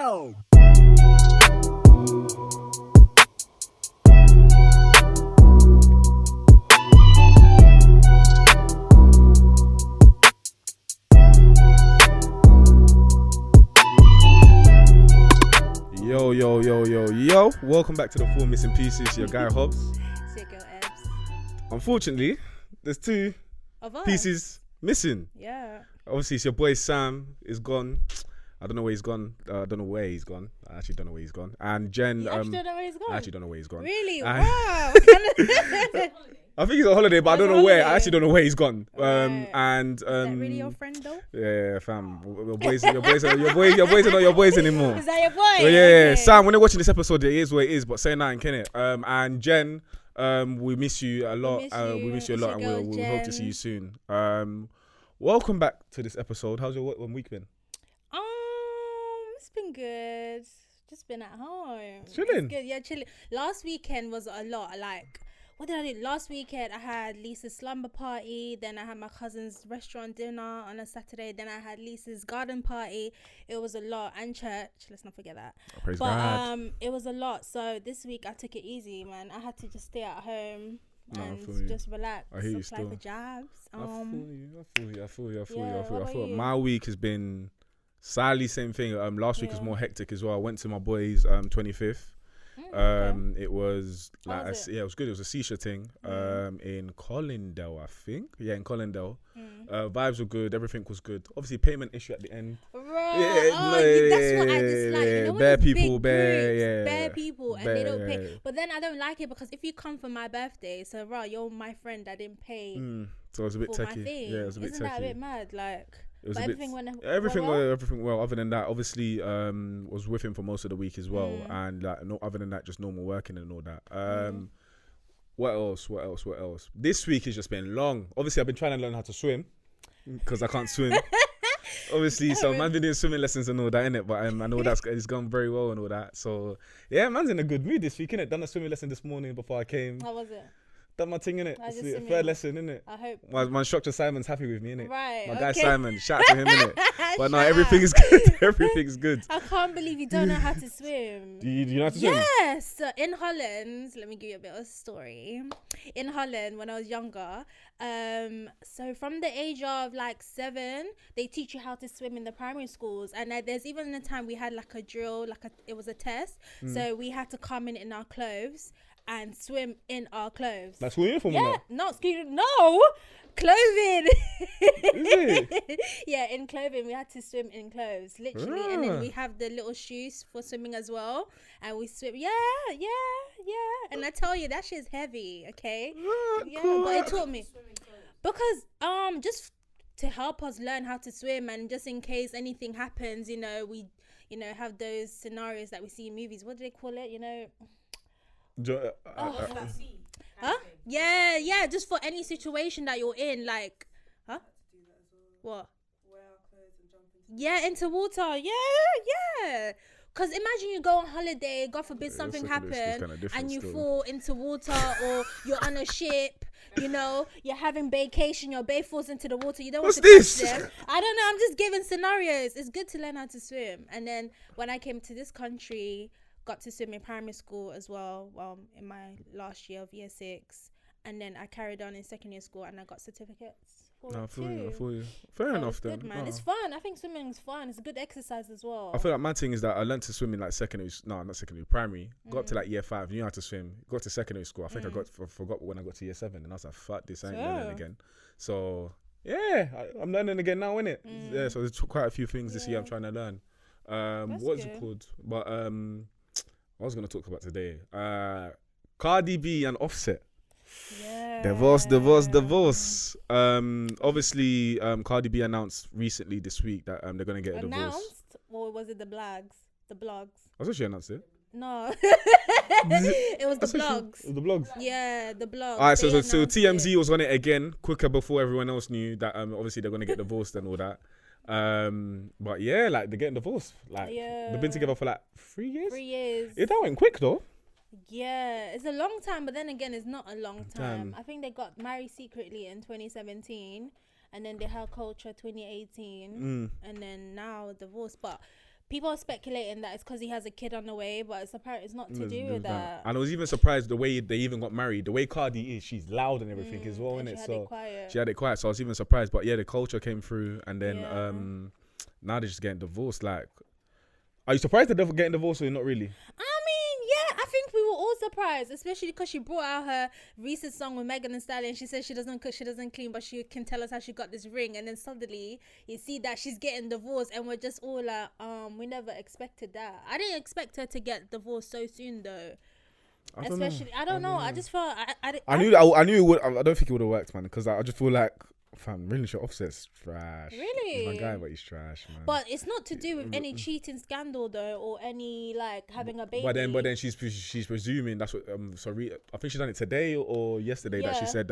Yo! Yo, welcome back to the Four Missing Pieces, your guy Hobz. It's your girl Ebs. Unfortunately, there's two Of us. pieces missing. Yeah. Obviously, it's your boy Sam is gone. I don't know where he's gone. I don't know where he's gone. I actually don't know where he's gone. And Jen, You actually don't know where he's gone? I actually don't know where he's gone. Really? And- Wow. I think he's on holiday, but I don't know where. I actually don't know where he's gone. Right. And Is that really your friend though? yeah, fam. Your boys are not your boys anymore. Is that your boy? But yeah, Okay. Sam, when you're watching this episode, it is what it is. But saying that, innit? And Jen, we miss you a lot. We miss you a lot, and we'll hope to see you soon. Welcome back to this episode. How's your week been? It's been good. Just been at home. Chilling. It's good. Yeah, chilling. Last weekend was a lot. Like, what did I do? Last weekend, I had Lisa's slumber party. Then I had my cousin's restaurant dinner on a Saturday. Then I had Lisa's garden party. It was a lot. And church. Let's not forget that. Praise But God. it was a lot. So this week, I took it easy, man. I had to just stay at home No, I and feel you. just relax. I hear you apply still. for jobs. I feel you. yeah, what about you? My week has been sadly same thing. Last week was Yeah. more hectic as well. I went to my boys' 25th. Okay. It was like How was it? it was good. It was a seashore thing. In Collindale, I think. Yeah, in Collindale. Vibes were good. Everything was good. Obviously, payment issue at the end. Right. Yeah, That's what I dislike. You know, when bare it's big people, groups, bare people, and they bare, don't pay. yeah. But then I don't like it because if you come for my birthday, so right, you're my friend. I didn't pay So it was a bit for my techie. thing. Yeah, it was a bit Isn't that a techie. bit mad? Like, It was but a bit, everything went everything well. Other than that, obviously, was with him for most of the week as well, and like, no, other than that, just normal working and all that. What else? This week has just been long. Obviously, I've been trying to learn how to swim because I can't swim. Obviously, so man's been doing swimming lessons and all that, innit? But I know it's gone very well and all that. So yeah, man's in a good mood this week, innit? Done a swimming lesson this morning before I came. How was it? Done my thing, innit? I just Third swimming. lesson, innit? I hope. My instructor Simon's happy with me, innit? Right. My guy okay. Simon, shout out to him, innit? But no, Shout everything out. is good. Everything's good. I can't believe you don't know how to swim. Do you know how to swim? Yes, so in Holland, let me give you a bit of a story. In Holland, when I was younger, so from the age of like 7, they teach you how to swim in the primary schools, and there's even a time we had like a drill, it was a test. So we had to come in our clothes and swim in our clothes. Like school uniform or Yeah, not? not excuse no clothing. Is it? Yeah, in clothing we had to swim in clothes, literally, and then we have the little shoes for swimming as well, and we swim. Yeah. And I tell you that shit's heavy. Okay. Yeah, cool. but it taught me because just to help us learn how to swim, and just in case anything happens, we have those scenarios that we see in movies. What do they call it? Huh? Yeah, just for any situation that you're in, like, huh? What? Yeah, into water. Yeah. Because imagine you go on holiday, God forbid something secondary school's happen, kinda different and you still. fall into water, or you're on a ship, you're having vacation, your babe falls into the water, you don't What's want to this? touch them. I don't know, I'm just giving scenarios. It's good to learn how to swim. And then when I came to this country, got to swim in primary school as well, in my last year of year 6. And then I carried on in second year school, and I got certificates for No, I it feel you. too. Fair So enough it's then. good, man. No. It's fun. I think swimming is fun. It's a good exercise as well. I feel like my thing is that I learned to swim in like primary. Got up to like year 5, knew how to swim. Got to secondary school. I think I forgot when I got to year 7, and I was like, fuck this, I ain't learning again. So yeah, I'm learning again now, innit? Yeah, so there's quite a few things this year I'm trying to learn. What's it good. called? But I was gonna talk about today. Cardi B and Offset. Yeah. Divorce. Obviously, Cardi B announced recently this week that they're gonna get a divorce. Announced, or was it the blogs? The blogs. I thought she announced it. No, it was the blogs. The blogs. Yeah, the blogs. Alright, so They announced TMZ it. was on it again, quicker before everyone else knew that obviously they're gonna get divorced and all that. But yeah, like they're getting divorced. Like they've been together for like 3 years. 3 years. Yeah, that went quick though. Yeah, it's a long time, but then again, it's not a long time. I think they got married secretly in 2017, and then they had culture 2018, and then now divorce. But people are speculating that it's because he has a kid on the way, but it's apparently it's not to do with that. And I was even surprised the way they even got married. The way Cardi is, she's loud and everything as well, innit? So she had it quiet. So I was even surprised. But yeah, the culture came through, and then now they're just getting divorced. Like, are you surprised that they're getting divorced or not really? I think we were all surprised, especially because she brought out her recent song with Megan Thee Stallion. She says she doesn't cook, she doesn't clean, but she can tell us how she got this ring. And then suddenly you see that she's getting divorced, and we're just all like, we never expected that. I didn't expect her to get divorced so soon, though. I don't know. I just felt I knew it would. I don't think it would have worked, man. Because I just feel like, fam, really, your Offset's trash. Really? He's my guy, but he's trash, man. But it's not to do with any cheating scandal though, or any like having a baby. But then she's presuming that's what. Sorry, I think she done it today or yesterday that she said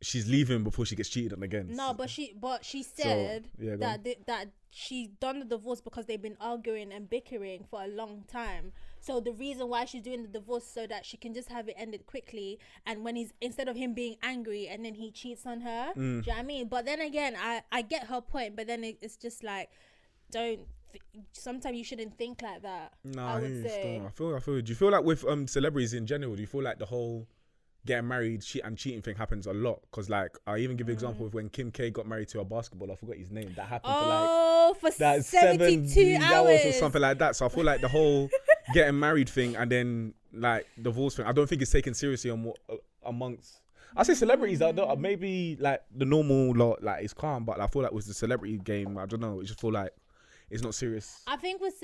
she's leaving before she gets cheated on again. No, but she said that she done the divorce because they've been arguing and bickering for a long time. So the reason why she's doing the divorce so that she can just have it ended quickly, and when instead of him being angry and then he cheats on her. Do you know what I mean? But then again, I get her point, but then it's just like, sometimes you shouldn't think like that. Nah, I would say. I feel. Do you feel like with celebrities in general, do you feel like the whole getting married and cheating thing happens a lot? Because like, I even give you an example of when Kim K got married to a basketballer. I forgot his name. That happened for 72 hours or something like that. So I feel like the whole getting married thing and then like divorce thing, I don't think it's taken seriously amongst. I say celebrities are maybe like the normal lot, like it's calm, but I feel like with the celebrity game, I don't know. I just feel like it's not serious. I think with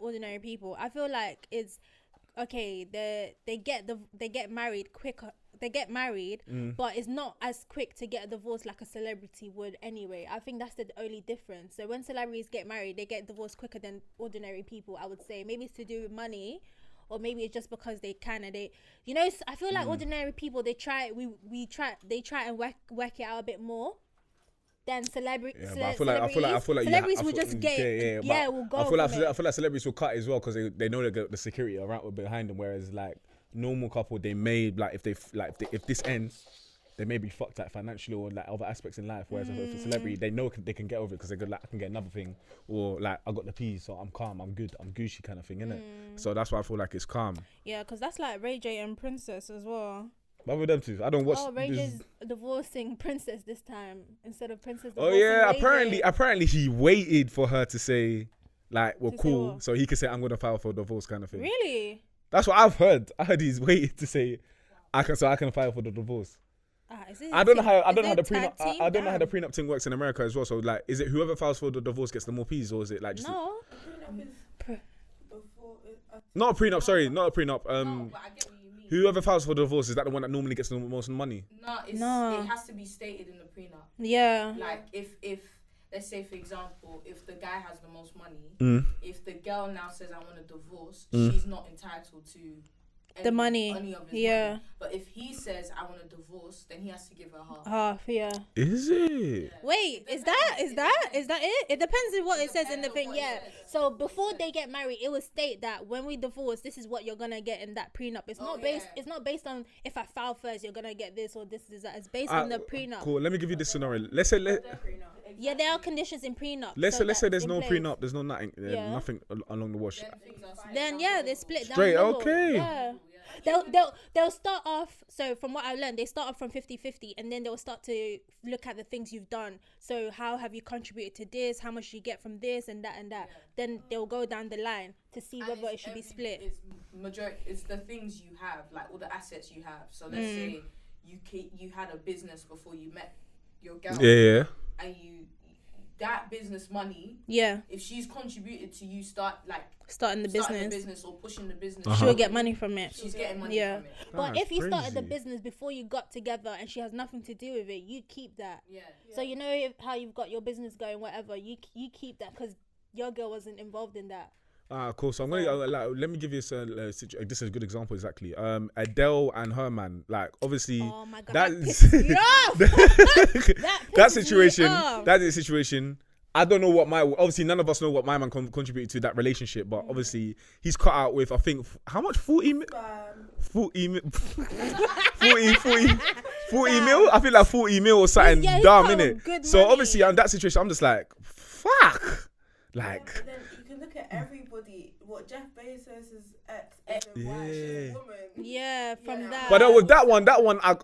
ordinary people, I feel like it's okay. They get married quicker. They get married, but it's not as quick to get a divorce like a celebrity would anyway. I think that's the only difference. So when celebrities get married, they get divorced quicker than ordinary people, I would say. Maybe it's to do with money, or maybe it's just because they can, and they, I feel like ordinary people, they try and work it out a bit more than celebrities. Yeah, I feel like celebrities will just get we'll go. I feel like celebrities will cut as well because they know they got the security around behind them, whereas like normal couple, they may if this ends, they may be fucked like financially or like other aspects in life. Whereas if a celebrity, they know they can get over it because they're good. Like, I can get another thing, or like I got the peas, so I'm calm, I'm good, I'm Gucci kind of thing, innit? So that's why I feel like it's calm. Yeah, because that's like Ray J and Princess as well. What with them two? I don't watch. Oh, Ray J's divorcing Princess this time instead of Princess. Oh yeah, apparently he waited for her to say like, we're cool, so he could say I'm gonna file for divorce kind of thing. Really? That's what I've heard. I heard he's waited to say, I can file for the divorce. I don't know how the prenup thing works in America as well. So like, is it whoever files for the divorce gets the more peas, or is it like just no? Not a prenup. Sorry, not a prenup. But I get what you mean. Whoever files for the divorce, is that the one that normally gets the most money? No, it has to be stated in the prenup. Yeah. Like if let's say, for example, if the guy has the most money, if the girl now says I want a divorce, she's not entitled to the money. Any of his money. But if he says I want a divorce, then he has to give her half. Half, yeah. Is it? Yeah. Wait, is that it? It depends on what it says in the thing. Yeah. So before they get married, it will state that when we divorce, this is what you're gonna get in that prenup. It's not based on if I file first, you're gonna get this or this is that. It's based on the prenup. Cool. Let me give you this scenario. Let's say yeah, there are conditions in prenup. Let's say there's no prenup. There's no nothing. Nothing along the wash. Then they split down straight. The middle. Okay. Yeah. They'll start off, so from what I learned, they start off from 50-50, and then they'll start to look at the things you've done. So how have you contributed to this? How much you get from this and that and that? Yeah. Then they'll go down the line to see whether it should be split. It's the things you have, like all the assets you have. So let's say you had a business before you met your girl. Yeah. And that business money. Yeah. If she's contributed to you starting the business or pushing the business, she'll get money from it. She's getting money from it. But if you started the business before you got together and she has nothing to do with it, you keep that. Yeah. So you know how you've got your business going, whatever. You keep that because your girl wasn't involved in that. Cool. So I'm gonna let me give you this is a good example exactly. Adele and her man, like obviously, oh my God, that situation. That is a situation. I don't know what obviously none of us know what my man contributed to that relationship, but obviously he's cut out with, I think, how much 40 40 mil? I feel like 40 mil or something Yeah, he's dumb, got innit? good So money. obviously, in that situation, I'm just like, fuck. Like, But then you can look at everybody. What Jeff Bezos' ex is a wife, she's a woman. Yeah, from that. but then with that one,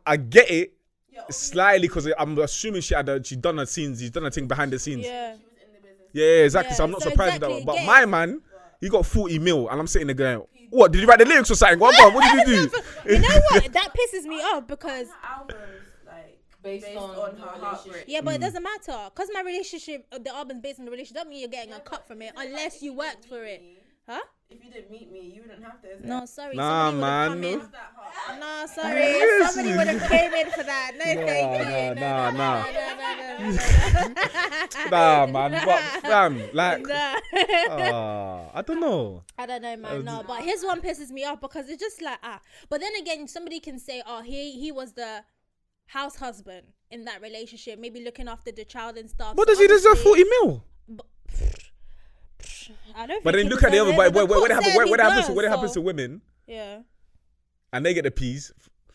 I get it Yeah, slightly because I'm assuming she done her scenes, she's done her thing behind the scenes. Yeah. she was in the business. Yeah, exactly. Yeah, So I'm not so surprised with that exactly, one. But get my it. man, he got 40 mil, and I'm sitting there going, what? Did you write the lyrics or something? What did you do? You know what? That pisses me off because Her albums, like, Based on her the heartbreak. relationship. yeah, but it doesn't matter because my relationship, the album's based on the relationship. Don't mean you're getting a cut from it unless you worked for it, huh? If you didn't meet me, you wouldn't have to. No, sorry. Nah, somebody man, would've no. come That hard. in. No, sorry. Yes. Somebody would have came in for that. No, thank you. Nah. No. Nah, man. But fam, like, No. I don't know. I don't know, man. No, but his one pisses me off because it's just like But then again, somebody can say, oh, he was the house husband in that relationship, maybe looking after the child and stuff. But does he deserve 40 mil? I don't. But think then he look at the other. deserves it, But but what the court said he happens does, to so- women, Yeah. and they get the peas?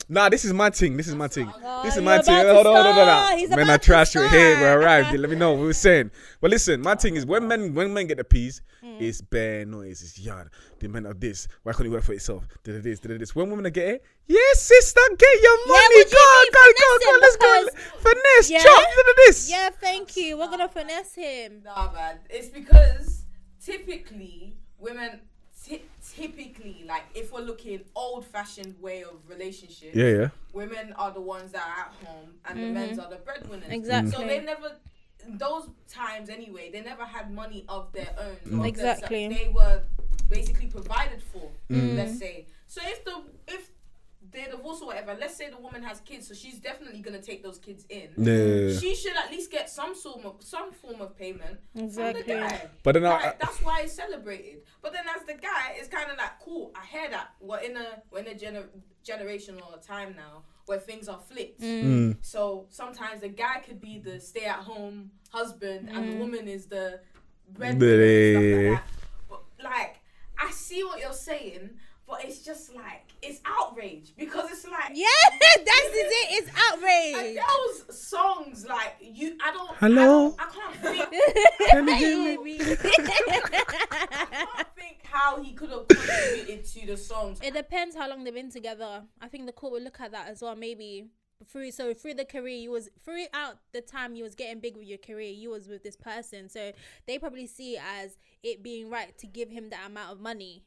Nah, this is my thing. This is my thing. This is you're my thing. about to Hold on. start. He's Man, about I to trash you here. We start. arrived. Let me know what we were saying. But listen, my thing is when men get the peas, it's bare noise. It's yard. The men of this. Why can't you work for yourself? Did this. When women get it, yes, sister, get your money. what do you Go. mean Let's go. finesse him? Finesse. Yeah. Chop. Look at this. Yeah, thank you. We're gonna finesse him. Nah, man. It's because typically women, typically, like if we're looking old-fashioned way of relationship, Yeah. women are the ones that are at home and the men's are the breadwinners. Exactly. So they never, in those times anyway, they never had money of their own. of Exactly. themselves. They were basically provided for, let's say. So if they divorce or whatever, let's say the woman has kids, so she's definitely gonna take those kids in. Yeah. She should at least get some form of payment Exactly. from the guy. But then That's why it's celebrated. But then as the guy, it's kind of like cool. I hear that we're in a generation or a time now where things are flipped. So sometimes the guy could be the stay-at-home husband and the woman is the breadwinner and stuff like that. But like, I see what you're saying, but it's just like it's outrage because it's like Yeah, that's it. It's outrage. Adele's songs, like Hello? I can't think. Can you hear me? I can't think how he could have contributed to the songs. It depends how long they've been together. I think the court will look at that as well. Maybe through the career, you was throughout the time you was getting big with your career, you was with this person. So they probably see it as it being right to give him that amount of money.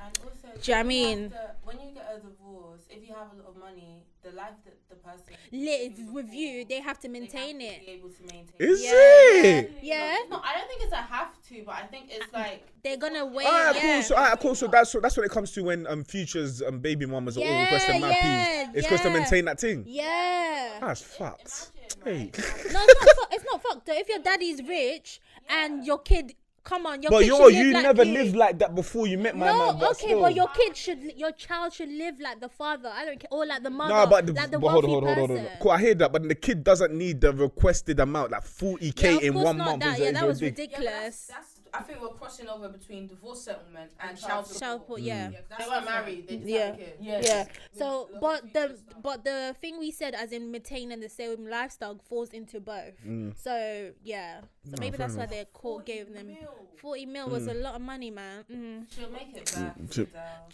And also, Do you know what I mean? when you get a divorce, if you have a lot of money, the life that the person Live with you, they have to maintain be it. able to maintain. Is Yeah, it? Yeah. No, I don't think it's a have to, but I think it's like They're gonna wait. Alright, Yeah. cool. So that's what it comes to when Future's baby mamas are all requesting my peas. It's supposed to maintain that thing. Yeah. That's fucked. Hey. No, it's not fucked though. If your daddy's rich and your kid, come on, your But kid you should live like never you. lived like that before you met my No, man. But okay, still. but your child should live like the father. I don't care, or like the mother. No, but like the but wealthy hold on. person. Cool, I hear that, but the kid doesn't need the requested amount, like 40k Yeah, of in course one not month. that. Is- Yeah, is that was big. ridiculous. That's I think we're crossing over between divorce settlement and child support. Child support, yeah. That's they weren't different. married. They just Yeah. had a kid. Yeah. So, but the thing we said, as in maintaining the same lifestyle, falls into both. So yeah. So maybe fair that's why enough. their court gave them 40 mil was a lot of money, man. She'll make it back.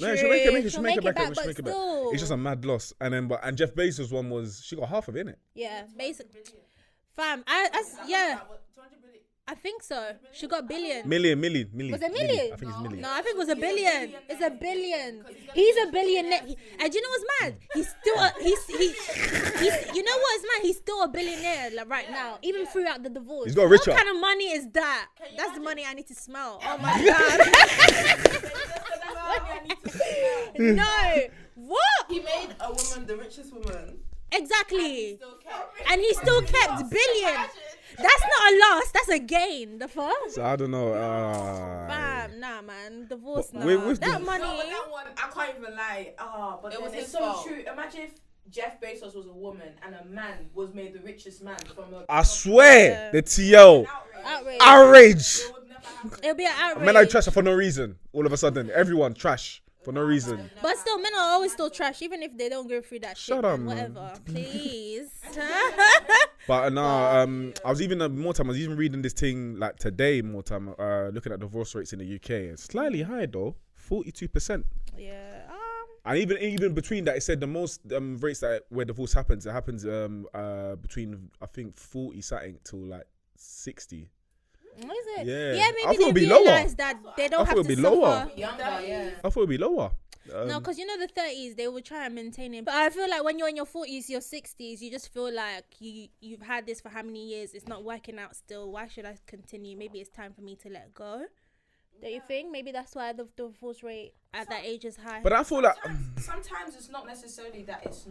No, she'll make it. She'll make it back, She'll but make it back. still. It's just a mad loss. And then, and Jeff Bezos' one was she got half of it, innit? Yeah, basically. Fam, yeah. I think so. She got billion. Million. Was it million? I think it's million. No, I think it was a billion. It's a billion. He's a billionaire. And do you know what's mad? He's still you know what's mad? He's still a billionaire like, right now, even throughout the divorce. He's got richer. What kind of money is that? That's the money I need to smell. Oh my god. No. What? He made a woman the richest woman. Exactly. Still kept. And he still kept billion. That's not a loss. That's a gain. The fuck? So I don't know. Bam, nah, man. Divorce, nah. with That the- money. No, but that one, I can't even lie. But It then was it's his so fault. true. Imagine if Jeff Bezos was a woman and a man was made the richest man from a. I swear, the TL Outrage. outrage. It would never happen. It'll be an outrage. Men are trash for no reason. All of a sudden, everyone trash. for no reason. But still, men are always still trash, even if they don't go through that shit. Shut up, man, man. whatever. Please. But no, I was even reading this thing like today looking at divorce rates in the UK. It's slightly high though, 42%. Yeah. And even between that, it said the most rates where divorce happens, it happens between I think 40 something till like 60. Is it? Yeah. Yeah, I thought maybe it'd they be lower. realize that they don't I thought have it'd to be suffer. lower. Younger, yeah. I thought it'd be lower. No, because you know the 30s, they would try and maintain it. But I feel like when you're in your 40s, your 60s, you just feel like you've had this for how many years? It's not working out still. Why should I continue? Maybe it's time for me to let go. Do you think? Maybe that's why the divorce rate at that age is high. But I feel like sometimes it's not necessarily that it's.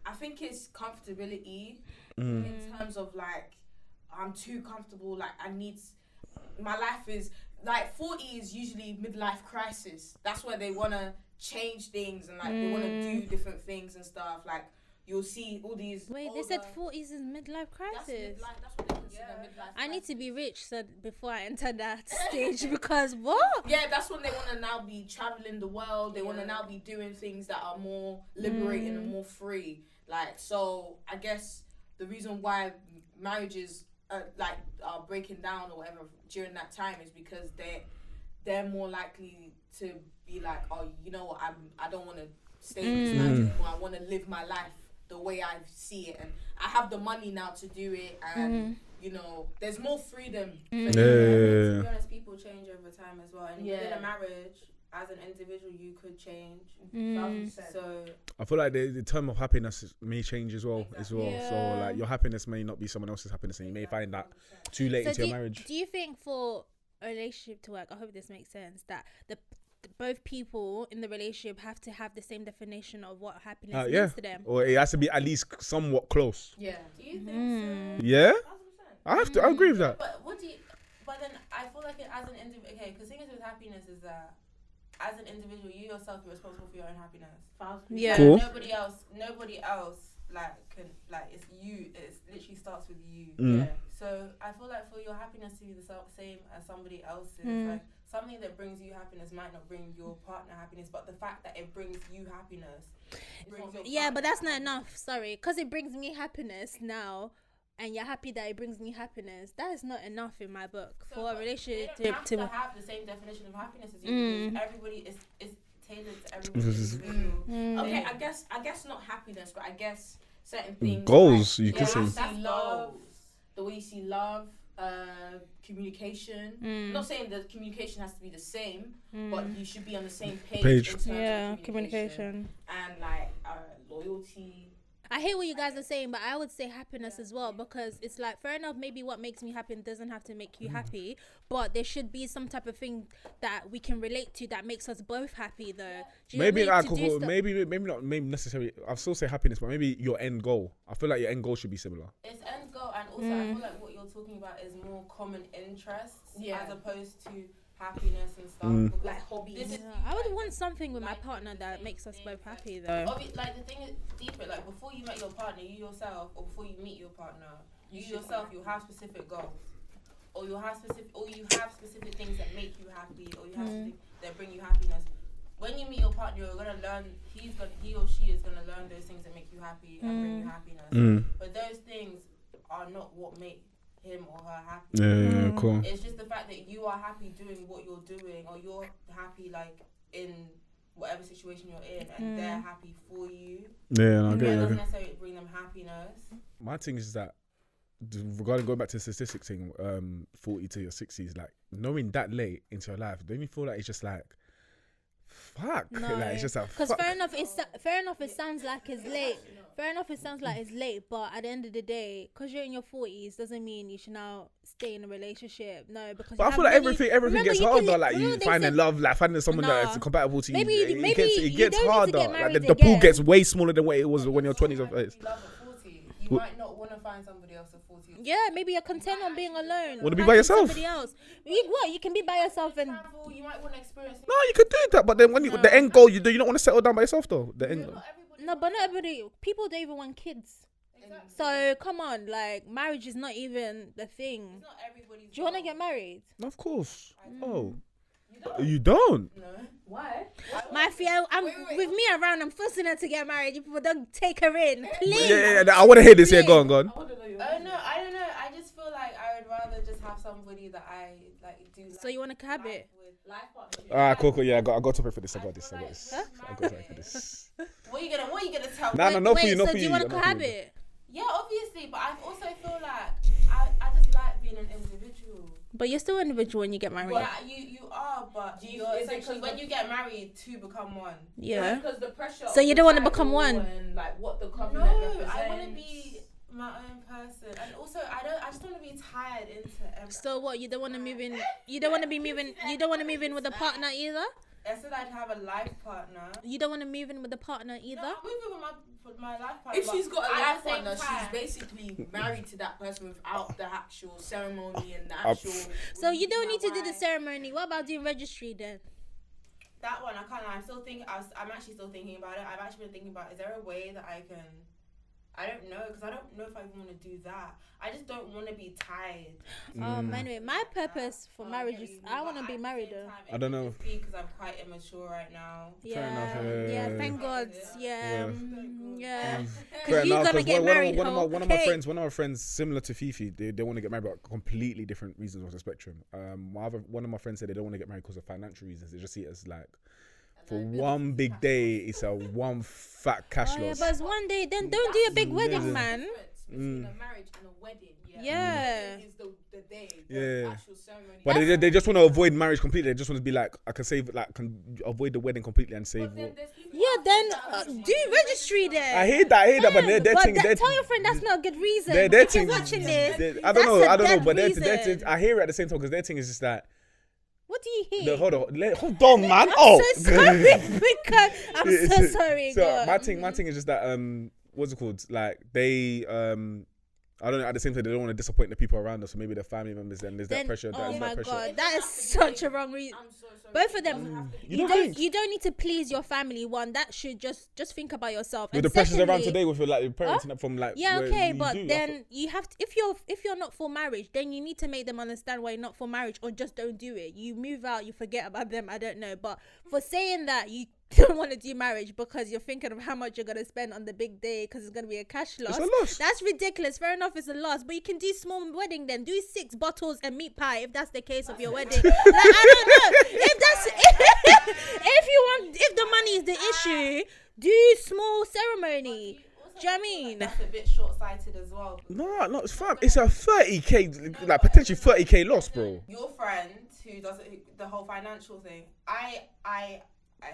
I think it's comfortability in terms of like I'm too comfortable. Like I need. My life is like 40 is usually midlife crisis. That's where they wanna change things and like they wanna do different things and stuff. Like you'll see all these. Wait, they said 40s is midlife crisis. That's what they consider midlife. I need to be rich so before I enter that stage because what? Yeah, that's when they want to now be traveling the world. They want to now be doing things that are more liberating and more free. Like, so I guess the reason why marriages are breaking down or whatever during that time is because they're more likely to be like, oh, you know what, I don't want to stay in this marriage anymore. I want to live my life the way I see it, and I have the money now to do it, and you know, there's more freedom. To be honest, people change over time as well, and within a marriage, as an individual, you could change. 1,000%. So I feel like the term of happiness may change as well. Yeah. So like your happiness may not be someone else's happiness, and you may find that too late into your marriage. Do you think for a relationship to work, I hope this makes sense, that both people in the relationship have to have the same definition of what happiness means to them? Or it has to be at least somewhat close. Yeah. do you think so? Yeah, I agree with that. But what do you? But then I feel like as an individual, okay, because thing is with happiness is that as an individual, you yourself are responsible for your own happiness. Yeah. Cool. Nobody else can it's you. It literally starts with you. Mm. Yeah. So I feel like for your happiness to be the same as somebody else's, like something that brings you happiness might not bring your partner happiness, but the fact that it brings you happiness, But that's not enough. Sorry, because it brings me happiness now. And you're happy that it brings me happiness. That is not enough in my book for a relationship they don't have to have the same definition of happiness as you. Because everybody is tailored to everybody. Okay, I guess not happiness, but I guess certain things. Goals, like, you could say. Love, the way you see love, communication. I'm not saying that communication has to be the same, but you should be on the same page. In terms of communication. And like loyalty. I hate what you guys are saying, but I would say happiness as well, because it's like, fair enough, maybe what makes me happy doesn't have to make you happy, but there should be some type of thing that we can relate to that makes us both happy though. Maybe not necessarily. I'll still say happiness, but maybe your end goal. I feel like your end goal should be similar. It's end goal, and also I feel like what you're talking about is more common interests as opposed to happiness and stuff. Like hobbies. I would want something with my partner that makes us both happy though. Like the thing is deeper, like before you met your partner, you yourself, or before you meet your partner, you have specific goals. Or you have specific things that make you happy, or you have something that bring you happiness. When you meet your partner, you're gonna learn. He or she is gonna learn those things that make you happy and bring you happiness. But those things are not what make him or her happy. Yeah, cool. It's just the fact that you are happy doing what you're doing, or you're happy like in whatever situation you're in, and they're happy for you. Yeah, I get It it. doesn't necessarily bring them happiness. My thing is that regarding going back to the statistics thing, 40 to your 60s, like knowing that late into your life, don't you feel like it's just like fuck? No, like it's just like because fuck. fair enough, it sounds like it's late. Fair enough, it sounds like it's late, but at the end of the day, because you're in your 40s, doesn't mean you should now stay in a relationship. No, because. But I feel like everything gets harder. Like you finding love, like finding someone that is compatible to you. It gets harder. Like the pool gets way smaller than what it was when you're 20s or 30s. You might not want to find somebody else at 40. Yeah, maybe you're content on being alone. Want to be by yourself? Somebody else. You can be by yourself and. You might want to experience. No, you could do that, but then when the end goal, you don't want to settle down by yourself though. The end. No, but not everybody. People don't even want kids. Exactly. So come on, like marriage is not even the thing. It's not everybody's. Do you want to get married? Of course. Oh. You don't. No. Why? My fear, with me around, I'm forcing her to get married. You people don't take her in, please. Yeah, I want to hear this. Yeah, go on. Oh no, I don't know. I just feel like I would rather just have somebody that I like do. So you want to cohabit? Life partner. Alright, cool. Yeah, I got topic for this. I got this. I got topic for this. What are you gonna tell me? Nah, no, for you, no so for do you. you want to cohabit? Yeah, obviously, but I also feel like I just like being an individual. But you're still an individual when you get married. Yeah, you are, but you're essentially when you get married, two become one. Yeah. Because the pressure. So you don't want to become one. And like what the covenant No, represents. I want to be my own person, and also I just don't want to be tied into everything. So what? You don't want to move in. You don't want to be moving. You don't want to move in with a partner either. I said I'd have a life partner. You don't want to move in with a partner either. No, I'm moving with my life partner. If she's got a at life the same partner, she's time- basically married to that person without the actual ceremony and the actual. So you don't need to do the ceremony. What about doing registry then? That one I can't lie. I'm actually still thinking about it. I've actually been thinking about, is there a way that I can? I don't know, because I don't know if I want to do that. I just don't want to be tied. Anyway, my purpose for marriage is I want to be married though. I don't know. Because I'm quite immature right now. Yeah, enough, thank God. Yeah. Fair Because you're enough, gonna 'cause get married. one of okay. my friends, similar to Fifi, they want to get married, but completely different reasons of the spectrum. One of my friends said they don't want to get married because of financial reasons. They just see it as like, for one big day, it's a one fat cash Oh, yeah, loss. but it's one day. Then don't do a big wedding, man. Between a marriage and a wedding. Yeah. Is the day. Yeah. The actual ceremony. But they just want to avoid marriage completely. They just want to be like, I can save, like, can avoid the wedding completely and save. Yeah, then do registry then. I hear that, but their thing. Tell your friend that's not a good reason. Their If thing. you're watching this, I don't know, but their reason. thing, I hear it at the same time because their thing is just that. What do you hear? Hold on, man. I'm so sorry. Because I'm so sorry. So God. my thing is just that what's it called? Like they I don't know. At the same time, they don't want to disappoint the people around us, so maybe their family members. Then there's that pressure. Oh my that pressure. God, that is such a wrong reason. I'm so sorry. Both of them. You don't need to please your family. One, that should just think about yourself. With And the pressures secondly, around today, with like parenting from like. yeah, where okay, you but do, then you have to, if you're not for marriage, then you need to make them understand why you're not for marriage, or just don't do it. You move out, you forget about them. I don't know, but for saying that you don't want to do marriage because you're thinking of how much you're gonna spend on the big day because it's gonna be a cash loss. It's a loss. That's ridiculous. Fair enough, it's a loss, but you can do small wedding then. Do 6 bottles and meat pie if that's the case of your wedding. Like, I don't know if that's if the money is the issue. Do small ceremony. Do you know what I mean? That's a bit short-sighted as well. No, it's fam. It's a 30k, like potentially 30k loss, bro. Your friend who does the whole financial thing, I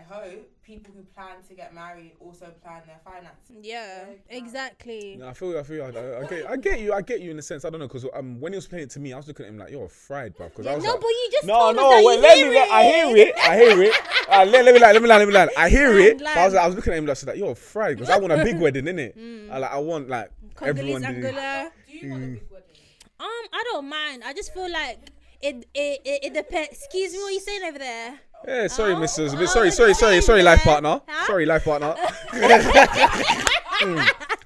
hope people who plan to get married also plan their finances. Yeah, exactly. No, I feel you. I get you in a sense. I don't know, because when he was playing it to me, I was looking at him like, you're fried, bro. Because I was No, like, but you just no, told us that wait, you let hear me. it. I hear it. Let me lie. I hear it. Land. But I was looking at him like, you're fried, because I want a big wedding, innit? I want like everyone. Congolese doing- Angola. Do you want a big wedding? I don't mind. I just feel like it depends. Excuse me, what are you saying over there? Yeah, sorry, Mrs. Sorry, life partner. Huh? Sorry, life partner.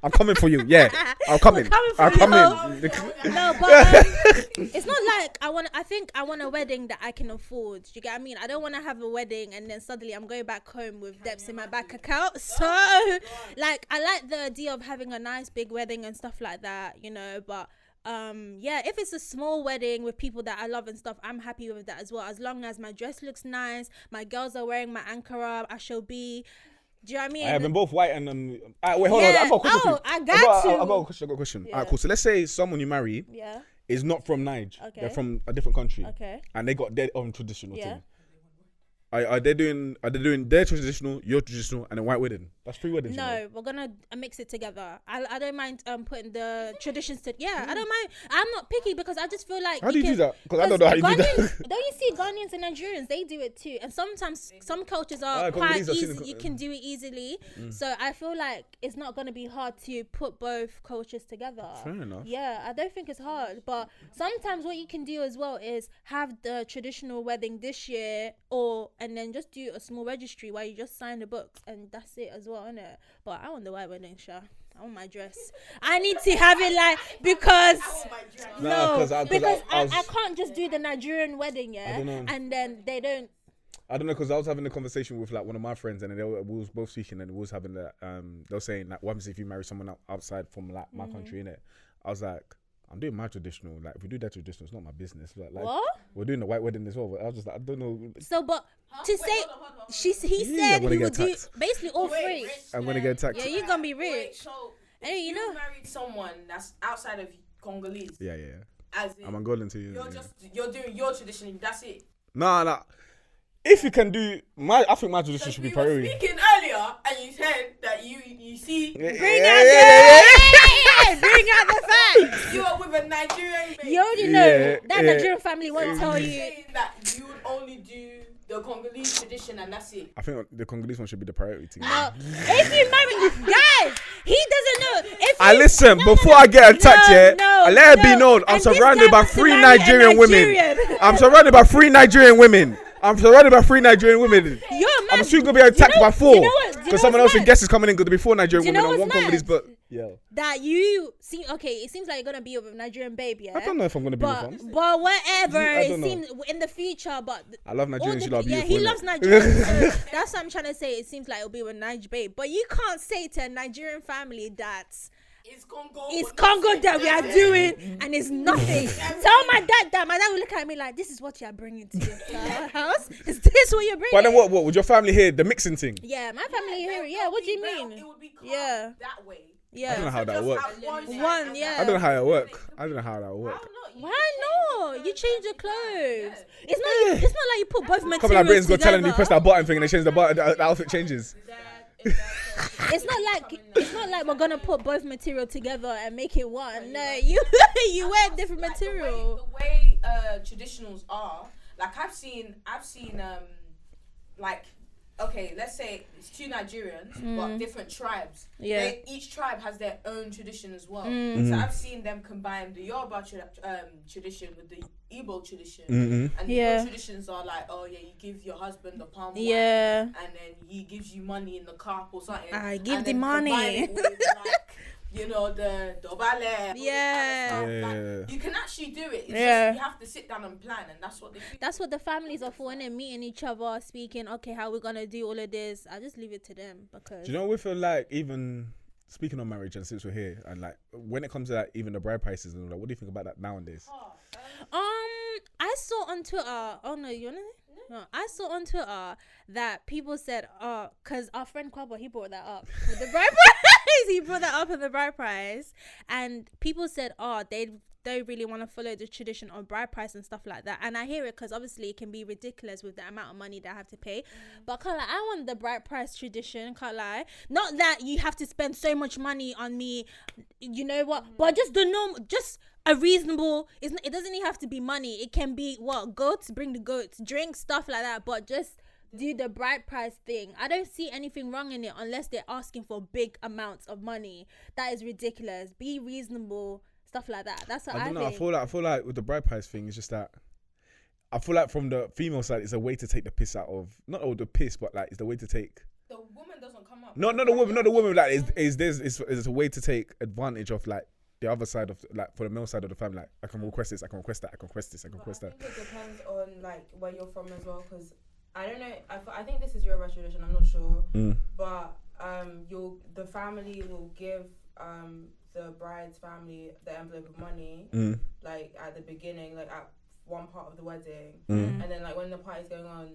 I'm coming for you. Yeah, I'm coming. I'm coming. No, but it's not like I think I want a wedding that I can afford. Do you get what I mean? I don't want to have a wedding and then suddenly I'm going back home with debts in my bank account. So, like, I like the idea of having a nice big wedding and stuff like that, you know. But yeah, if it's a small wedding with people that I love and stuff, I'm happy with that as well. As long as my dress looks nice, my girls are wearing my ankara, I shall be. Do you know what I mean? I have them both white and wait, hold on. I've got a question for you. I got I've got a question. Yeah. Alright, cool. So let's say someone you marry Yeah. is not from Niger. Okay. They're from a different country. Okay. And they got their own traditional Yeah. thing. Are they doing their traditional, your traditional, and a white wedding? That's 3 weddings. you know? No, we're gonna mix it together. I don't mind putting the traditions to. Yeah, I don't mind. I'm not picky because I just feel like. How do you do that? Because I don't know how you do that. Don't you see Ghanaians and Nigerians? They do it too, and sometimes some cultures are quite Congolese, I've seen easy. the- You can do it easily. So I feel like it's not gonna be hard to put both cultures together. Fair enough. Yeah, I don't think it's hard. But sometimes what you can do as well is have the traditional wedding this year, and then just do a small registry where you just sign the books and that's it as well, innit? But I want the white wedding, Sha. I want my dress. I need to have it like because Nah, because I I can't just do the Nigerian wedding, yeah, don't know. and then they don't I don't know, because I was having a conversation with like one of my friends, and we was both speaking, and we was having that. They were saying like, what happens if you marry someone outside from like my country, innit? I was like, I'm doing my traditional. Like, if we do that traditional, it's not my business. Like What? we're doing the white wedding as well. But I was just like, I don't know. So, but to Wait, say, hold on. he Yeah, said I'm gonna he get would do taxed. basically all Wait, three. rich I'm gonna man. get taxed. Yeah, you're gonna be Wait, rich. so And if you know, married someone that's outside of Congolese, Yeah. as in, I'm Angolan too. you're doing your tradition. That's it. Nah. If you can do I think my tradition should be We were priority. speaking earlier, and you said that you see bring out the facts. you are with a Nigerian baby. You already know Yeah, that yeah. Nigerian family won't tell I'm you. saying that you would only do the Congolese tradition, and that's it. I think the Congolese one should be the priority thing. No, if you marry, guys, he doesn't know. If I you- listen, no, before no, I get attacked, no, let it be known, I'm And this surrounded guy by wants to 3 marry a Nigerian women. Nigerian. I'm surrounded by 3 Nigerian women. I'm surrounded by 3 Nigerian women. You're mad. I'm soon gonna be attacked by 4 do you know what- do you know because someone what's else's mad? guest is coming in because there'll be 4 Nigerian Do you women know and 1 what's Congolese. mad? But yeah, That you see, okay, it seems like you're gonna be with a Nigerian baby, yeah? I don't know if I'm gonna be with them. But whatever, I it don't know. seems in the future. But I love all Nigerians. You lot are yeah, beautiful. he innit? loves Nigerians. So that's what I'm trying to say. It seems like it'll be with Nige babe, but you can't say to a Nigerian family that It's Congo. it's Congo that we are doing and it's nothing. Tell my dad that. My dad will look at me like, this is what you're bringing to your house. Is this what you're bringing? But then what would your family hear the mixing thing? Yeah, my family here. Yeah, what do you mean? It would be carved Yeah. that way. Yeah. I don't know how that Just works. have one side One, and yeah. I don't know how it works. I don't know how that works. Why not? You change your clothes. It's not like you put both materials Couple of Britain's got together. talent. You press that button thing and they change the button. The outfit changes. It's not like we're gonna put both material together and make it one. No, you wear different Like, material. The way traditionals are, like I've seen like, okay, let's say it's 2 Nigerians but different tribes. Yeah. Each tribe has their own tradition as well. Mm-hmm. So I've seen them combine the Yoruba tradition with the Igbo tradition. Mm-hmm. And the Yeah. Igbo traditions are like, oh yeah, you give your husband the palm wine, Yeah. and then he gives you money in the cup or something. I give and the then money. combine it with, like, you know, the dobale. Yeah. Like, you can actually do it. It's Yeah. just, you have to sit down and plan, and that's what they do. That's what the families are for, and meeting each other, speaking. Okay, how we're gonna do all of this? I just leave it to them because. Do you know we feel like, even speaking on marriage, and since we're here, and like when it comes to like even the bride prices and all that, what do you think about that nowadays? I saw on Twitter. Oh no, you wanna? No, I saw on Twitter that people said, because our friend Kwabo, he brought that up with the bride price. He brought that up with the bride price, and people said, they don't really want to follow the tradition of bride price and stuff like that. And I hear it because obviously it can be ridiculous with the amount of money that I have to pay. But can't lie, I want the bride price tradition. Can't lie, not that you have to spend so much money on me. You know what? But just the norm, just a reasonable. It doesn't even have to be money. It can be goats. Bring the goats, drinks, stuff like that. But just do the bride price thing. I don't see anything wrong in it unless they're asking for big amounts of money. That is ridiculous. Be reasonable. Stuff like that. That's what I don't know. think. I feel like with the bride price thing, it's just that I feel like from the female side, it's a way to take the piss out of, not all the piss, but like it's the way to take. The woman doesn't come up. Not the woman. Like is a way to take advantage of like the other side of, like, for the male side of the family. Like, I can request this, I can request that, I can request this, I can request that. I think it depends on like where you're from as well, because I don't know. I think this is Yoruba tradition. I'm not sure, but the family will give the bride's family the envelope of money, like at the beginning, like at one part of the wedding, and then like when the party's going on,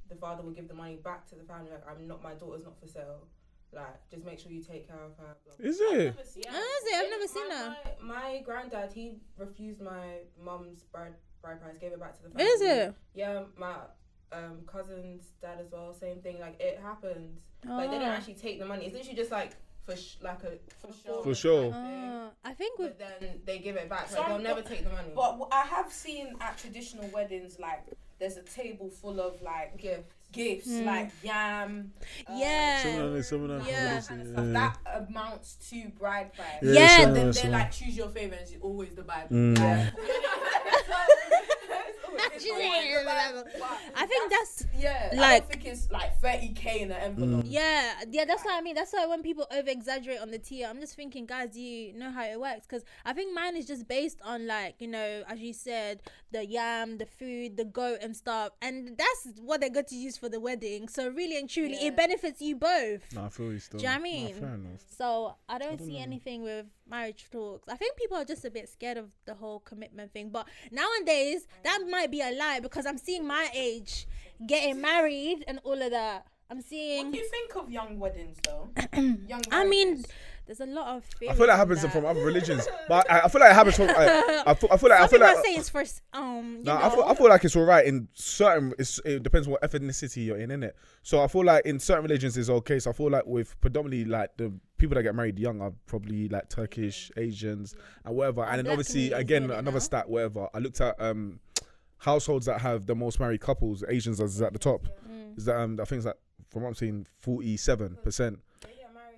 the father will give the money back to the family. Like, my daughter's not for sale. Like, just make sure you take care of her. Is it? I've never seen that. My granddad, he refused my mum's bride price, gave it back to the family. Is it? Yeah, my cousin's dad as well, same thing. Like, it happens. Like, they don't actually take the money. It's literally just like for sure. I think with But then they give it back. Like, they'll never take the money. But I have seen at traditional weddings, like, there's a table full of like gifts like yam. yeah. Similar. Yeah. That kind of stuff. That amounts to bride price. Yeah. And then they like choose your favorite, and it's always the Bible. Like, it's always the Bible. I think that's I like don't think it's like 30K in an envelope. Yeah, that's what I mean. That's why when people over exaggerate on the tier, I'm just thinking, guys, do you know how it works? Because I think mine is just based on, like, you know, as you said, the yam, the food, the goat and stuff, and that's what they're going to use for the wedding. So really and truly, it benefits you both. No, I feel you still. Do you know what I mean? Fair enough. So I don't see anything with marriage talks. I think people are just a bit scared of the whole commitment thing. But nowadays, that might be a lie, because I'm seeing my age getting married and all of that. I'm seeing. What do you think of young weddings, though? I mean, there's a lot of. I feel that happens from other religions, but I feel like it happens from. I feel like say it's for I feel like it's alright in certain. It depends what ethnicity you're in, innit? So I feel like in certain religions it's okay. So I feel like with predominantly like the people that get married young are probably like Turkish, Asians, and whatever. And then obviously again another stat, whatever. I looked at households that have the most married couples. Asians is at the top. Is that I think it's like, from what I'm seeing, 47%.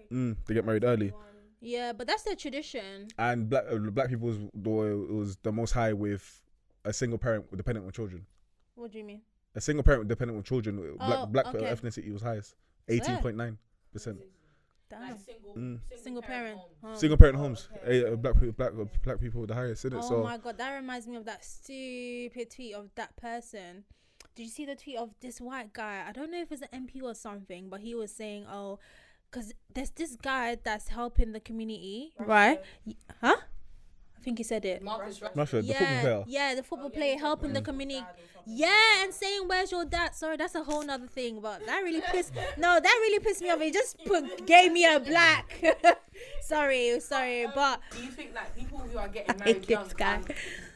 They get married early. Yeah, but that's their tradition. And black people was the most high with a single parent dependent on children. What do you mean? A single parent dependent on children. Black okay. ethnicity was highest, 18.9%. Damn. Like Single parent. Single parent homes. Black people with the highest, isn't it? Oh So my god, that reminds me of that stupid tweet of that person. Did you see the tweet of this white guy? I don't know if it's an MP or something, but he was saying, oh, because there's this guy that's helping the community, right? Huh? I think he said it. Rashford, the football player. Yeah, the football player helping the community. Yeah, and saying, where's your dad? Sorry, that's a whole nother thing, but that really pissed me off. It just gave me a black. sorry, but do you think like people who are getting married young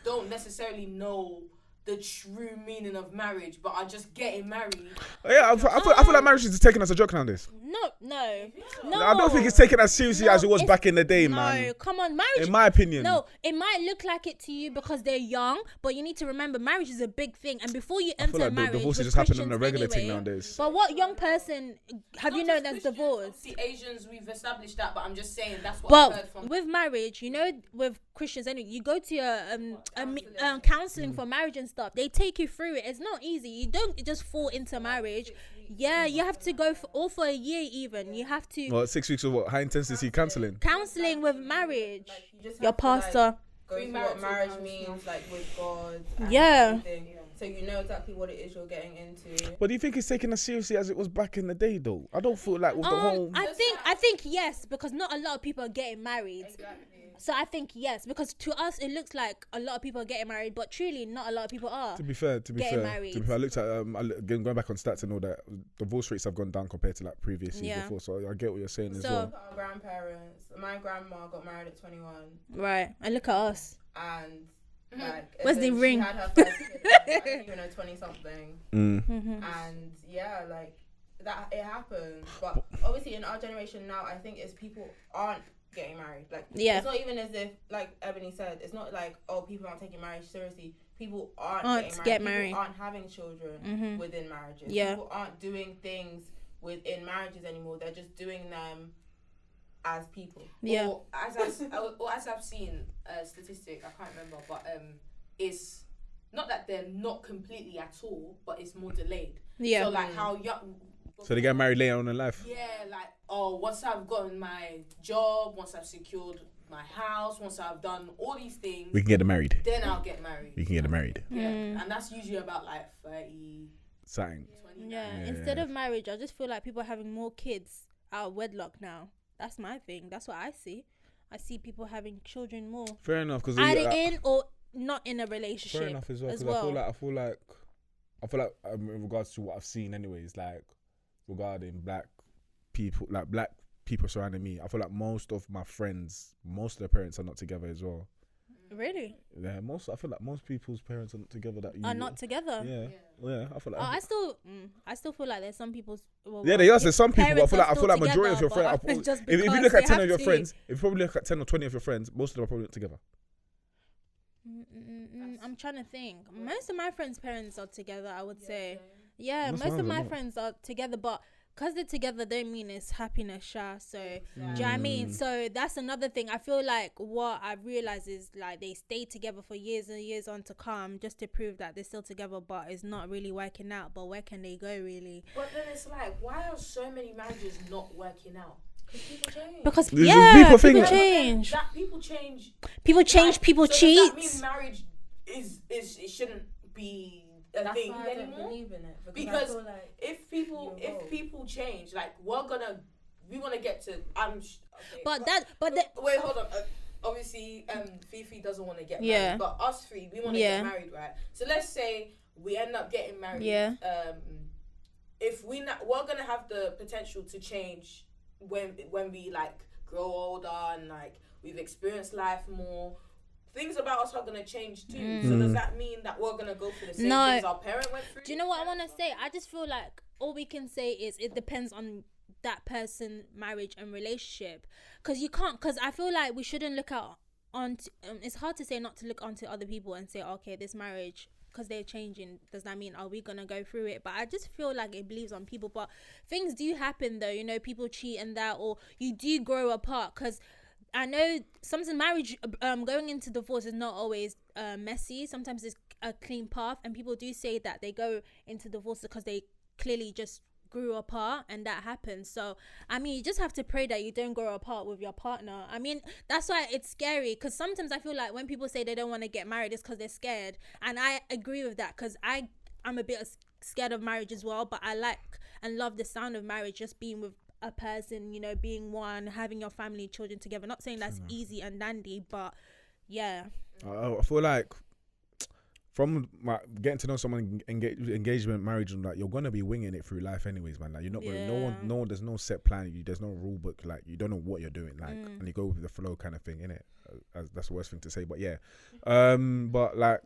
don't necessarily know the true meaning of marriage, but are just getting married? Yeah, I feel like marriage is taken as a joke nowadays. No. I don't think it's taken as seriously as it was back in the day, man. No, come on, marriage. In my opinion. No, it might look like it to you because they're young, but you need to remember marriage is a big thing. And before you enter marriage, divorce is just happening on a regular thing nowadays. But what young person have you known that's divorced? The Asians, we've established that, but I'm just saying that's what I've heard from. With marriage, you know, with Christians, anyway, you go to a counseling for marriage and stuff. They take you through it. It's not easy. You don't just fall into marriage. Yeah, you have to go for a year even. You have to. Well, 6 weeks of what? High intensity counseling. Counseling with marriage. Like, you just your pastor. Go through what marriage means, like with God. Yeah. Everything. So you know exactly what it is you're getting into. But do you think it's taken as seriously as it was back in the day, though? I don't feel like with the whole. I think yes, because not a lot of people are getting married. Exactly. So I think yes, because to us it looks like a lot of people are getting married, but truly not a lot of people are. To be fair, I looked at again going back on stats and all that. Divorce rates have gone down compared to like previous years before. So I get what you're saying as well. Our grandparents, my grandma got married at 21. Right, and look at us. And like, where's the ring? She had her first kid, like, 20 something. And yeah, like that it happens. But obviously in our generation now, I think it's people aren't getting married. Like it's not even as if, like Ebony said, it's not like, oh, people aren't taking marriage seriously. People aren't getting married. People aren't having children within marriages. People aren't doing things within marriages anymore. They're just doing them as people. Or as I've seen a statistic, I can't remember, but it's not that they're not completely at all, but it's more delayed. So like how young. So they get married later on in life. Yeah, like once I've gotten my job, once I've secured my house, once I've done all these things, we can get them married. Then I'll get married. You can get them married. Yeah, and that's usually about like 30. Something. 20. Yeah. Instead of marriage, I just feel like people are having more kids out of wedlock now. That's my thing. That's what I see. I see people having children more. Fair enough, because either in or not in a relationship. Fair enough as well. Because I feel like in regards to what I've seen, anyways, like regarding black people surrounding me, I feel like most of my friends, most of their parents are not together as well. Really? Yeah, I feel like most people's parents are not together. Not together. Yeah. I feel like. I still feel like there's some people's. There's some people. But I feel like majority of your friends. If you look at 10 of your friends, if you probably look at 10 or 20 of your friends, most of them are probably not together. I'm trying to think. Most of my friends' parents are together, I would say. Yeah, most of my friends are together, but because they're together don't mean it's happiness, Sha. So do you know what I mean? So that's another thing. I feel like what I've realized is like they stay together for years and years on to come just to prove that they're still together, but it's not really working out. But where can they go really? But then it's like, why are so many marriages not working out? Because People people think- change. People change. People change. Like, People so cheat. Does that mean marriage is it shouldn't be a That's thing why I don't anymore? believe in it. Because I feel like if people change, like we want to get to. Wait, hold on. Obviously, Fifi doesn't want to get married, but us three, we want to get married, right? So let's say we end up getting married. Yeah. If we're gonna have the potential to change when we like grow older and like we've experienced life more. Things about us are gonna change too. So does that mean that we're gonna go through the same things our parent went through? Do you know what I want to say? I just feel like all we can say is it depends on that person, marriage and relationship. Because I feel like we shouldn't look out on. It's hard to say not to look onto other people and say, okay, this marriage, because they're changing, does that mean are we gonna go through it? But I just feel like it believes on people. But things do happen though. You know, people cheat and that, or you do grow apart. Because I know sometimes marriage, going into divorce is not always messy. Sometimes it's a clean path, and people do say that they go into divorce because they clearly just grew apart, and that happens. So I mean, you just have to pray that you don't grow apart with your partner. I mean, that's why it's scary, because sometimes I feel like when people say they don't want to get married, it's because they're scared, and I agree with that, because I'm a bit scared of marriage as well, but I like and love the sound of marriage, just being with a person, you know, being one, having your family, children together. Not saying that's easy and dandy, but yeah. I feel like from getting to know someone, engagement, marriage, and that, you're gonna be winging it through life, anyways, man. Like you're not gonna, no one. There's no set plan. There's no rule book. Like you don't know what you're doing. Like and you go with the flow, kind of thing, innit? That's the worst thing to say, but yeah. But like,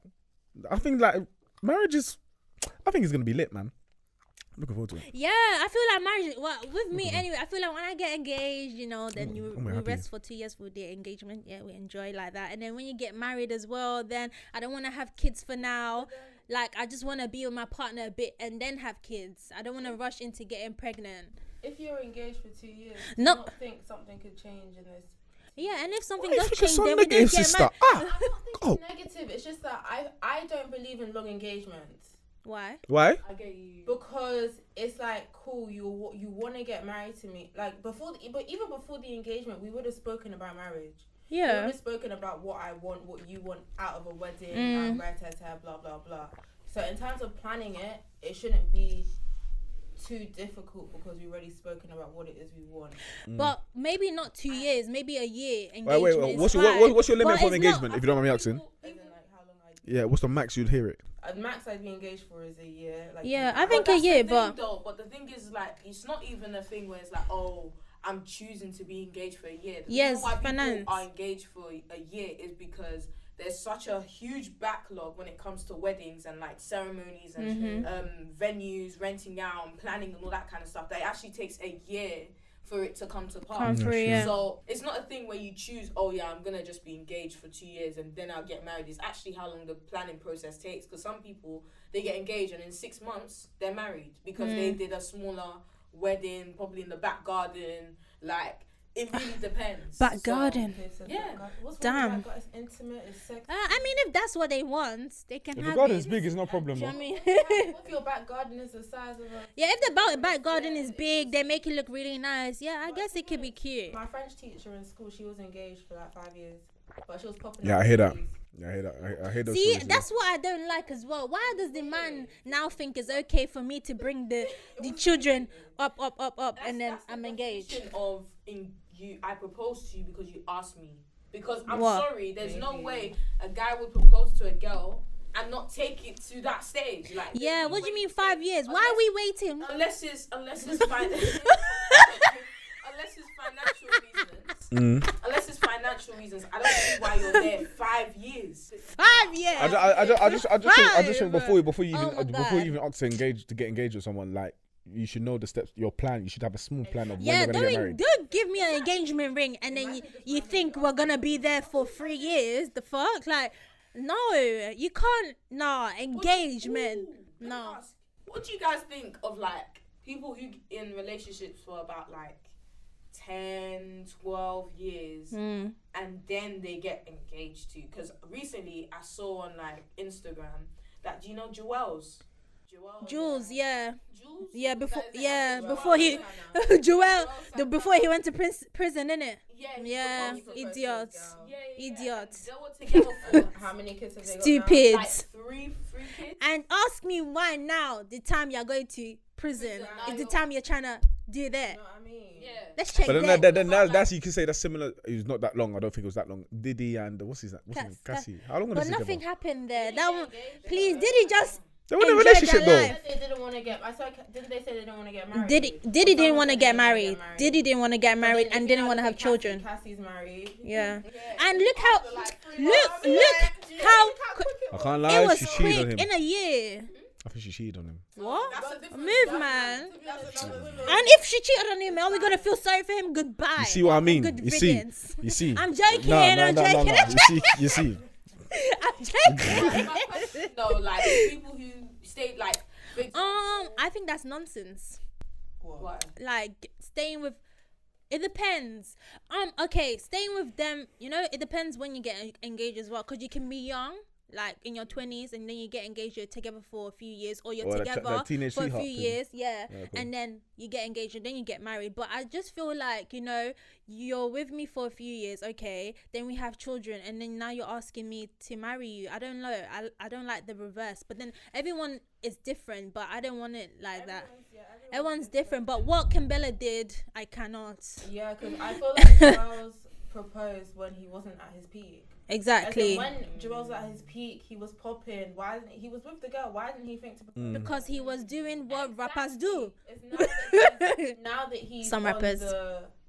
I think like marriage is. I think it's gonna be lit, man. Looking forward to it. Yeah, I feel like marriage. Well, with me anyway, I feel like when I get engaged, you know, then we rest for 2 years for the engagement. Yeah, we enjoy like that. And then when you get married as well, then I don't want to have kids for now. Like I just want to be with my partner a bit and then have kids. I don't want to rush into getting pregnant. If you're engaged for 2 years, do you not think something could change in this? Yeah, and if something does change, then we don't get married. I'm not thinking negative. It's just that I don't believe in long engagements. Why? I get you. Because it's like, cool, you want to get married to me. Like but even before the engagement, we would have spoken about marriage. Yeah. We would have spoken about what I want, what you want out of a wedding, and blah blah blah. So in terms of planning it, it shouldn't be too difficult because we've already spoken about what it is we want. But maybe not 2 years, maybe a year engagement. Wait. What's your limit for engagement? If you don't mind me asking. Yeah, what's the max you'd hear it? Max I'd be engaged for is a year. Like, yeah, I think a year, but the thing is, like, it's not even a thing where it's like, oh, I'm choosing to be engaged for a year. The yes, reason why finance. people are engaged for a year is because there's such a huge backlog when it comes to weddings and like ceremonies and venues, renting out and planning and all that kind of stuff. That it actually takes a year for it to come to pass. So it's not a thing where you choose, oh yeah, I'm gonna just be engaged for 2 years and then I'll get married. It's actually how long the planning process takes, because some people, they get engaged and in 6 months they're married because they did a smaller wedding, probably in the back garden. Like, it really depends. Back garden. Yeah. Damn. It's intimate, it's sexy. I mean, if that's what they want, they can If have the garden's it. big, it's no problem. Do you know what I mean? What if your back garden is the size of a... Yeah, if the back garden is big, they make it look really nice. Yeah, I guess it could be cute. My French teacher in school, she was engaged for like 5 years, but she was popping. Yeah, I hear that. Yeah, I hear those. See, that's what I don't like as well. Why does the man now think it's okay for me to bring the children up, and then I'm engaged? I proposed to you because you asked me. Because I'm What? sorry, there's no way a guy would propose to a girl and not take it to that stage. Like, Yeah, what do you mean 5 years? Why are we waiting? Unless it's unless it's financial reasons. Unless it's financial reasons, I don't see why you're there 5 years. 5 years. I just think before you Oh my even ask to get engaged with someone, like, you should know the steps, your plan. You should have a small plan of when Yeah, you're gonna get married. don't give me an engagement ring and then you think we're gonna be there for 3 years. The fuck? Like, no, you can't. Nah, engagement. No. What do you guys think of like people who in relationships for about like 10, 12 years, and then they get engaged to. Because recently I saw on like Instagram that, do you know Juelz? Juelz, yeah. Juelz? Yeah, before he Juelz, before he went to prison, innit? Yeah, Idiot. Idiot. They were together for How many kids have they got now? Stupid. like three kids. And ask me why now, the time you're going to prison, is the time you're trying to do that. You know what I mean? Yeah. Let's check But that. then that's you can say that's similar. It was not that long. I don't think it was that long. Diddy and what's his name? Cassie. How long was But this nothing together? happened there. That one, engaged? please, Diddy just They were in a enjoyed relationship their though. life. They didn't want to get. Didn't they say they didn't want to get married? Diddy didn't want to get married. Diddy didn't want to get married and didn't want to have children. Cassie's married. Yeah. And look how how I can't lie. it was She cheated on quick him. in a year. I think she cheated on him. What? That's a different Move, man. And if she cheated on him, are we gonna feel sorry for him? Goodbye. You see what I mean? Good You see. riddance. You see. I'm joking. No. I'm joking. You see. I'm joking. No, like people who stay like. I think that's nonsense. What? Like staying with. It depends. Okay, staying with them. You know, it depends when you get engaged as well. Cause you can be young, like in your 20s, and then you get engaged. You're together for a few years, or you're together that teenage for a few sweetheart thing. years, yeah. Cool. And then you get engaged, and then you get married. But I just feel like, you know, you're with me for a few years, okay. Then we have children, and then now you're asking me to marry you. I don't know. I don't like the reverse. But then everyone is different. But I don't want it like that. Everyone's different. But what Kimbella did, I cannot. Yeah, because I feel like Juelz proposed when he wasn't at his peak. Exactly. When Juelz was at his peak, he was popping. Why didn't he was with the girl? Why didn't he think to propose? Because he was doing what rappers do. It's now that he's Some on rappers.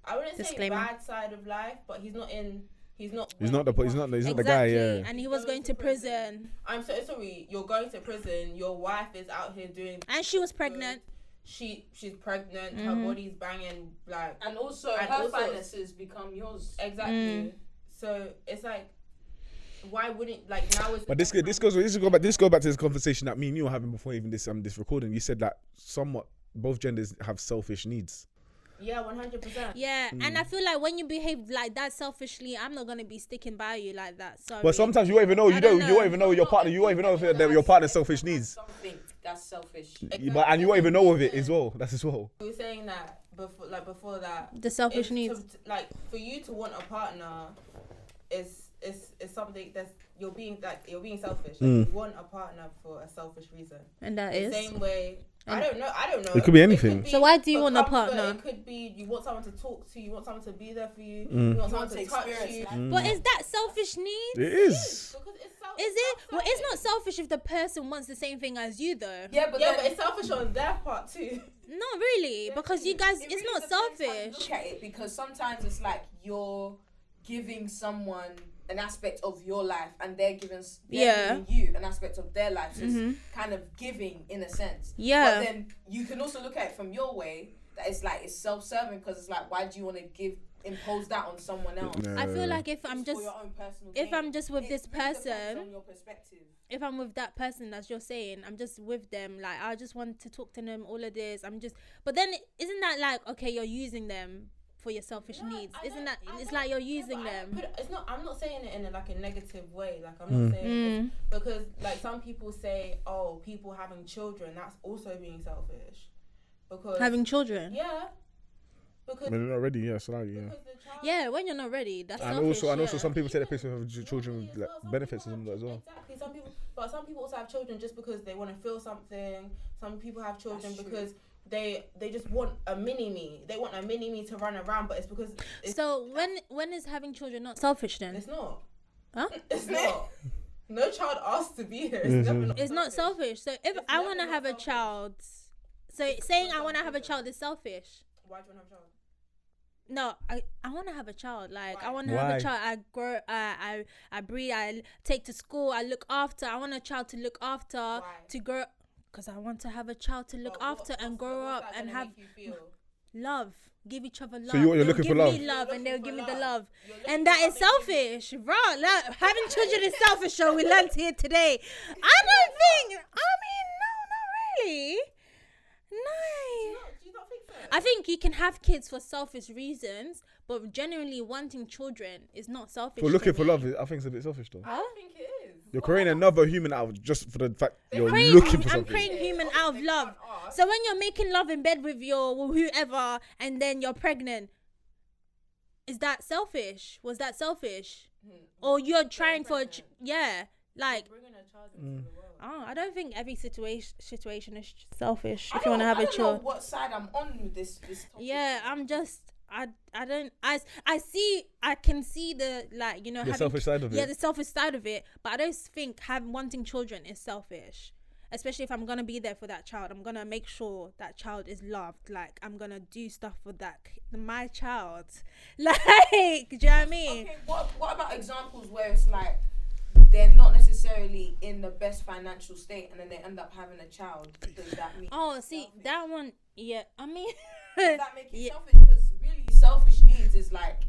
I wouldn't Disclaimer. say bad side of life, but he's not He's not where the he he's not wants. the guy. Yeah. And he was going to prison. I'm so sorry. You're going to prison. Your wife is out here doing. And she was pregnant. She's pregnant. Her body's banging like. And also her finances become yours. Exactly. So it's like, why wouldn't like now? Is But this go back to this conversation that me and you were having before even this recording. You said that somewhat both genders have selfish needs. Yeah, 100%. Yeah, and I feel like when you behave like that selfishly, I'm not gonna be sticking by you like that. Sorry. But sometimes you won't even know. You won't even know your partner. You won't even know if your partner's selfish needs. Something that's selfish. But and you won't even know of it as well. That's as well. We were saying that before that. The selfish needs. Like for you to want a partner is something that's you're being selfish. Like, you want a partner for a selfish reason. And that The is. same way. I don't know. It could be anything. So why do you for want a comfort, partner? It could be you want someone to talk to. You want someone to be there for you. You want someone to touch you. But is that selfish needs? It is. Because it's Is it? Well, it's not selfish if the person wants the same thing as you, though. Yeah, but it's selfish on their part too. Not really, because you guys, it's really not depends how you selfish. Look at it, because sometimes it's like you're giving someone an aspect of your life and they're giving you an aspect of their life. So it's kind of giving in a sense. Yeah. But then you can also look at it from your way that it's like it's self-serving, because it's like, why do you want to impose that on someone else? I feel like if It's I'm for just, your own personal if gain. I'm just with It this really depends person, on your perspective. if I'm with that person, as you're saying, I'm just with them. Like, I just want to talk to them, all of this. But then isn't that like, okay, you're using them for your selfish needs? Isn't that, it's like you're using them. It's not. I'm not saying it in like a negative way. Like I'm not saying it because like some people say, oh, people having children, that's also being selfish. Because Having children. yeah. Because When they're not ready, yeah, so yeah. because the child, Yeah, when you're not ready, that's And selfish. also yeah. some people take the piss of having children as like well. Some benefits people and have as well. Exactly. Some people also have children just because they want to feel something. Some people have children That's true. because they just want a mini me. They want a mini me to run around, but it's because So when is having children not selfish then? it's not. Huh? It's not. No child asked to be here. It's never not It's not selfish. So if I never want to not have a selfish. child, so saying I want to have a child is selfish. Why do you want to have a child? No, I want to have a child. Like, Why? I want to have Why? a child. I grow, I breed, I take to school, I look after. I want a child to look after, Why? to grow, because I want to have a child to look But after and grow up and have love. Give each other love. you're They'll looking give for love? me love, You're and they'll looking give for me the love. love. You're looking And for that is something selfish, bro. Like, having children is selfish. So we learned here today. I don't think. I mean, no, not really. No. I think you can have kids for selfish reasons, but genuinely wanting children is not selfish. For looking to for me. love, I think it's a bit selfish though. I don't think it is. You're creating another human out just for the fact you're Creating- looking for I'm something. creating human out of They love. can't ask. So when you're making love in bed with whoever and then you're pregnant, is that selfish? Was that selfish? Or you're trying for like Bringing a child into the world. I don't think every situation is selfish I if you want to have don't a know child. what side I'm on with this topic. Yeah, I'm just I can see the like, you know, The having, selfish side of it. yeah, the selfish side of it, but I don't think wanting children is selfish. Especially if I'm gonna be there for that child, I'm gonna make sure that child is loved. Like I'm gonna do stuff for my child. Like, do you know what I mean? Okay, what about examples where it's like they're not necessarily in the best financial state and then they end up having a child? Does that mean? Oh, see that one. Yeah, I mean, Does that make it yeah. selfish? Because really, selfish needs is like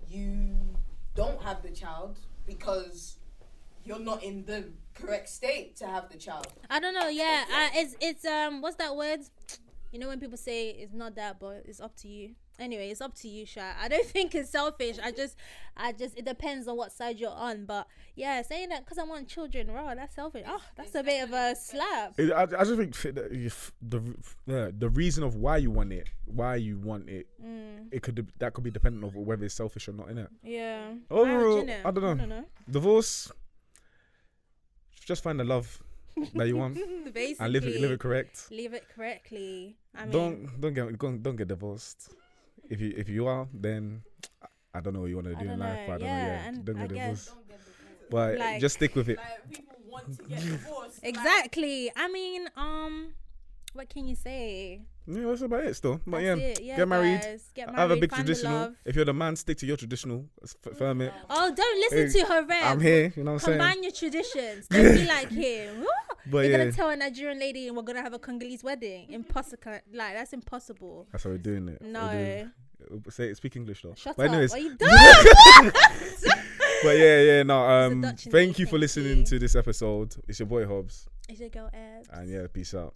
you don't have the child because you're not in the correct state to have the child. I don't know. Yeah, it's what's that word? You know when people say it's not that, but it's up to you. Anyway, it's up to you, Sha. I don't think it's selfish. I just it depends on what side you're on. But yeah, saying that because I want children, raw, that's selfish. Oh, that's a bit of a slap. I just think the reason of why you want it, that could be dependent on whether it's selfish or not, innit? Yeah. Overall, Marriage, innit? I don't know. Divorce, just find the love that you want Basically, and live it correct. Live it correctly. I mean, Don't get divorced. If you are, then I don't know what you want to do in life. But I don't know. Yeah, and don't I get guess- divorced. But Like- just stick with it. Like people want to get divorced. exactly. I mean, what can you say? Yeah, that's about it still. But That's yeah, it. Yeah, get married. guys. Get married. Have a big Find the traditional. love. If you're the man, stick to your traditional. Firm it. Oh, don't listen to her, Rev. I'm here. You know what I'm saying? Combine your traditions. Don't be like him. But You're yeah, gonna tell a Nigerian lady and we're gonna have a Congolese wedding. Impossible. Like that's impossible. that's how we're doing it. No. Speak English though. Shut but up. anyways, Are you done? but yeah, no. It's a Dutch in Thank me, you for thank listening you. to this episode. It's your boy Hobz, It's your girl Ebs. and yeah, peace out.